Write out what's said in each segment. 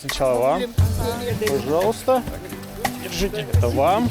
Сначала вам. Пожалуйста. Держите. Это вам.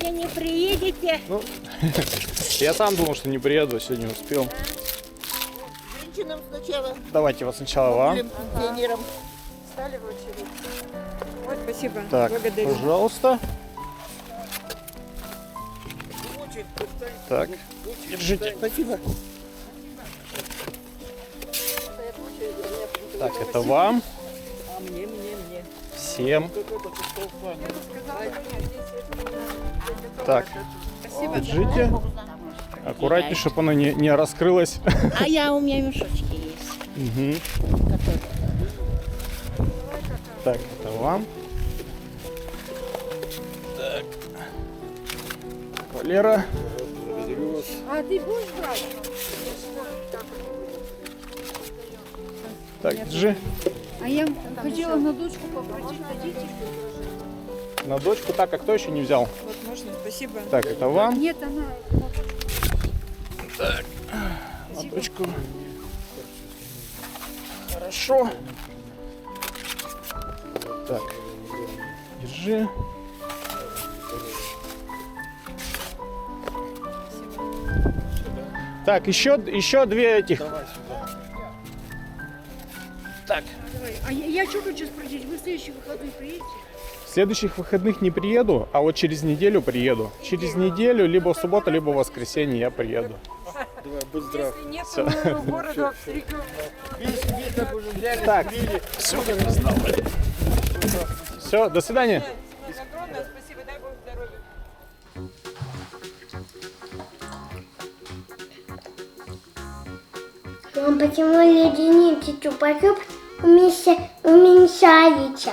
сегодня не приедете? Ну, я сам думал, что не приеду, сегодня успел. Женщинам сначала, Давайте вот сначала вам. пенсионерам. Стали в очередь. Вот, спасибо. Так, Благодарю. пожалуйста. Так, держите. Спасибо. Так, это вам. А мне. Всем. Так, держите. Аккуратнее, чтобы она не раскрылась. А у меня мешочки есть. Мгм. Так, это вам. Так. Валера. А ты будешь брать? Так, держи. А я хотела на дочку попросить, дадите? На дочку. Так, а кто еще не взял? Вот можно, спасибо. Так, это вам. Нет, она... На дочку. Хорошо. Так, держи. Так, еще две этих. Так. Давай. А я что хочу спросить, вы в следующий выходной приедете? Следующих выходных не приеду, а вот через неделю приеду. Через неделю, либо в субботу, либо в воскресенье я приеду. Если нет, то мы в городу обстригем. Так, все, до свидания. Огромное спасибо, дай Бог здоровья. Почему леденец и чупа-чуп уменьшается?